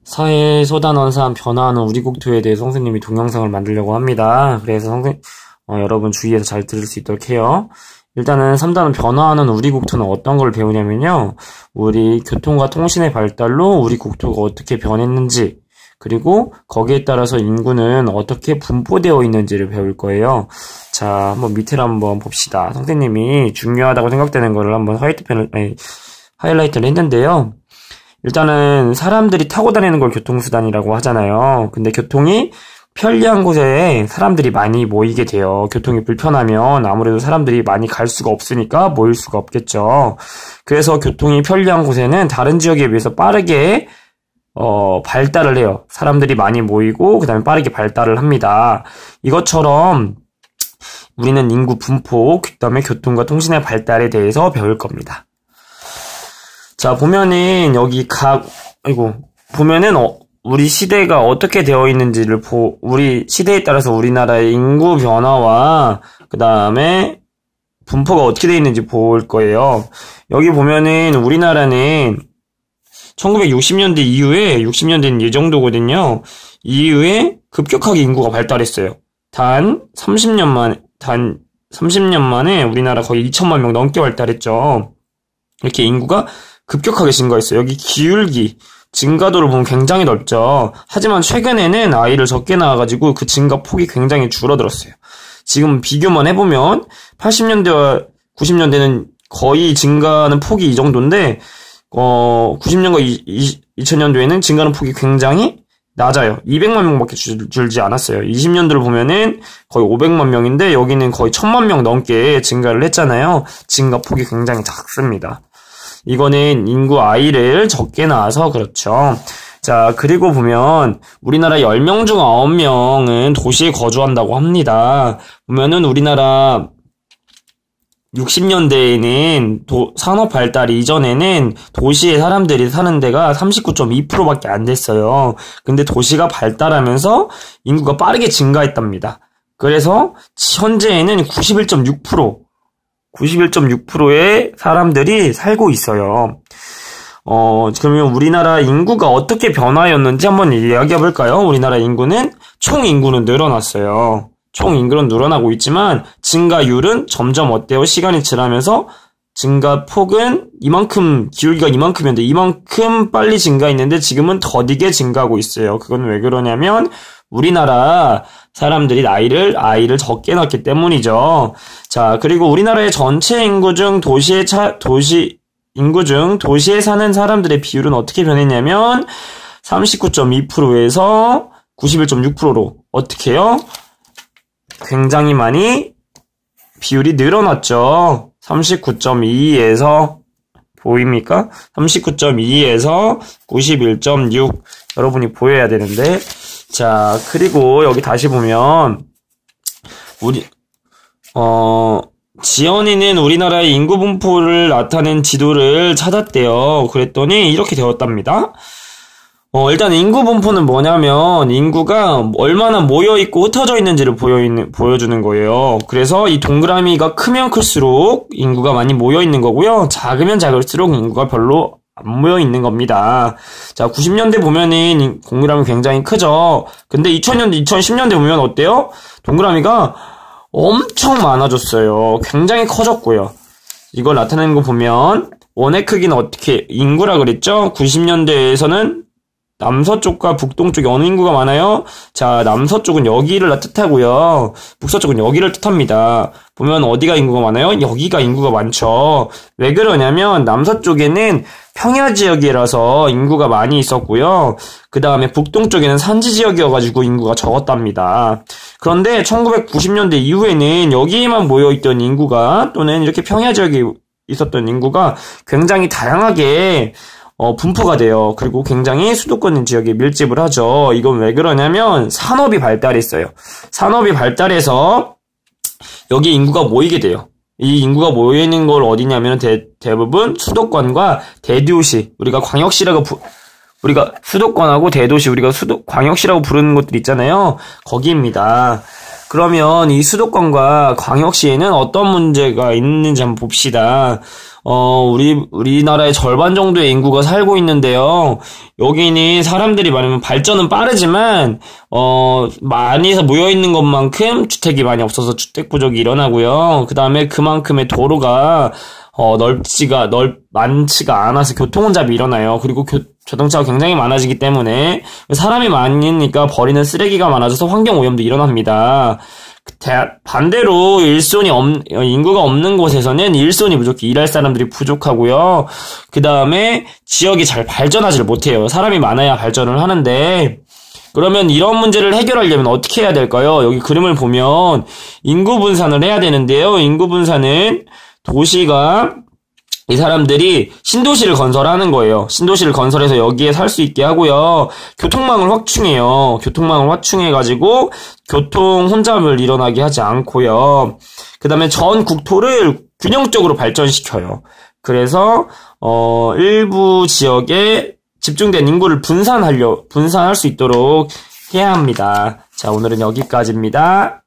사회에 쏟아넣은 변화하는 우리 국토에 대해 선생님이 동영상을 만들려고 합니다. 그래서 여러분 주의해서 잘 들을 수 있도록 해요. 일단은 3단은 변화하는 우리 국토는 어떤 걸 배우냐면요. 우리 교통과 통신의 발달로 우리 국토가 어떻게 변했는지, 그리고 거기에 따라서 인구는 어떻게 분포되어 있는지를 배울 거예요. 자, 한번 밑을 한번 봅시다. 선생님이 중요하다고 생각되는 거를 한번 하이라이트를 했는데요. 일단은 사람들이 타고 다니는 걸 교통수단이라고 하잖아요. 근데 교통이 편리한 곳에 사람들이 많이 모이게 돼요. 교통이 불편하면 아무래도 사람들이 많이 갈 수가 없으니까 모일 수가 없겠죠. 그래서 교통이 편리한 곳에는 다른 지역에 비해서 빠르게 발달을 해요. 사람들이 많이 모이고 그 다음에 빠르게 발달을 합니다. 이것처럼 우리는 인구 분포, 그 다음에 교통과 통신의 발달에 대해서 배울 겁니다. 자, 보면은 여기 보면은 우리 시대가 어떻게 되어 있는지를 우리 시대에 따라서 우리나라의 인구 변화와 그 다음에 분포가 어떻게 되어 있는지 볼 거예요. 여기 보면은 우리나라는 1960년대 이후에 60년대는 이 정도거든요. 이후에 급격하게 인구가 발달했어요. 단 30년 만에 우리나라 거의 2천만 명 넘게 발달했죠. 이렇게 인구가 급격하게 증가했어요. 여기 기울기 증가도를 보면 굉장히 넓죠. 하지만 최근에는 아이를 적게 낳아가지고 그 증가 폭이 굉장히 줄어들었어요. 지금 비교만 해보면 80년대와 90년대는 거의 증가하는 폭이 이 정도인데 90년과 2000년도에는 증가하는 폭이 굉장히 낮아요. 200만 명밖에 줄지 않았어요. 20년도를 보면은 거의 500만 명인데 여기는 거의 1000만 명 넘게 증가를 했잖아요. 증가 폭이 굉장히 작습니다. 이거는 인구 아이를 적게 낳아서 그렇죠. 자, 그리고 보면 우리나라 10명 중 9명은 도시에 거주한다고 합니다. 보면은 우리나라 60년대에는 산업 발달 이전에는 도시에 사람들이 사는 데가 39.2%밖에 안 됐어요. 근데 도시가 발달하면서 인구가 빠르게 증가했답니다. 그래서 현재에는 91.6%의 사람들이 살고 있어요. 그러면 우리나라 인구가 어떻게 변화했는지 한번 이야기해 볼까요? 우리나라 인구는 총 인구는 늘어났어요. 총 인구는 늘어나고 있지만 증가율은 점점 어때요? 시간이 지나면서 증가폭은 이만큼, 기울기가 이만큼이었는데 이만큼 빨리 증가했는데 지금은 더디게 증가하고 있어요. 그건 왜 그러냐면 우리나라 사람들이 아이를 적게 낳기 때문이죠. 자, 그리고 우리나라의 전체 인구 중 도시에 사는 사람들의 비율은 어떻게 변했냐면 39.2%에서 91.6%로 어떻게 해요? 굉장히 많이 비율이 늘어났죠. 39.2에서 보입니까? 39.2에서 91.6 여러분이 보여야 되는데 자, 그리고 여기 다시 보면 지연이는 우리나라의 인구 분포를 나타낸 지도를 찾았대요. 그랬더니 이렇게 되었답니다. 일단 인구 분포는 뭐냐면 인구가 얼마나 모여있고 흩어져 있는지를 보여주는 거예요. 그래서 이 동그라미가 크면 클수록 인구가 많이 모여있는 거고요. 작으면 작을수록 인구가 별로 안 모여있는 겁니다. 자, 90년대 보면은 동그라미 굉장히 크죠. 근데 2000년대, 2010년대 보면 어때요? 동그라미가 엄청 많아졌어요. 굉장히 커졌고요. 이걸 나타내는 거 보면 원의 크기는 어떻게 인구라 그랬죠? 90년대에서는 남서쪽과 북동쪽에 어느 인구가 많아요? 자, 남서쪽은 여기를 뜻하고요. 북서쪽은 여기를 뜻합니다. 보면 어디가 인구가 많아요? 여기가 인구가 많죠. 왜 그러냐면 남서쪽에는 평야지역이라서 인구가 많이 있었고요. 그 다음에 북동쪽에는 산지지역이어가지고 인구가 적었답니다. 그런데 1990년대 이후에는 여기에만 모여있던 인구가 또는 이렇게 평야지역에 있었던 인구가 굉장히 다양하게 분포가 돼요. 그리고 굉장히 수도권 지역에 밀집을 하죠. 이건 왜 그러냐면 산업이 발달했어요. 산업이 발달해서 여기 인구가 모이게 돼요. 이 인구가 모여있는 걸 어디냐면 대부분 수도권과 대도시, 우리가 수도권하고 대도시, 광역시라고 부르는 곳들 있잖아요. 거기입니다. 그러면 이 수도권과 광역시에는 어떤 문제가 있는지 한번 봅시다. 우리나라의 절반 정도의 인구가 살고 있는데요. 여기는 사람들이 많으면 발전은 빠르지만, 많이 모여있는 것만큼 주택이 많이 없어서 주택 부족이 일어나고요. 그 다음에 그만큼의 도로가, 많지가 않아서 교통혼잡이 일어나요. 그리고 자동차가 굉장히 많아지기 때문에 사람이 많으니까 버리는 쓰레기가 많아져서 환경오염도 일어납니다. 반대로 인구가 없는 곳에서는 일손이 부족해 일할 사람들이 부족하고요. 그 다음에 지역이 잘 발전하지를 못해요. 사람이 많아야 발전을 하는데, 그러면 이런 문제를 해결하려면 어떻게 해야 될까요? 여기 그림을 보면 인구 분산을 해야 되는데요. 인구 분산은 도시가 이 사람들이 신도시를 건설하는 거예요. 신도시를 건설해서 여기에 살 수 있게 하고요. 교통망을 확충해요. 교통망을 확충해가지고 교통 혼잡을 일어나게 하지 않고요. 그 다음에 전 국토를 균형적으로 발전시켜요. 그래서 일부 지역에 집중된 인구를 분산할 수 있도록 해야 합니다. 자, 오늘은 여기까지입니다.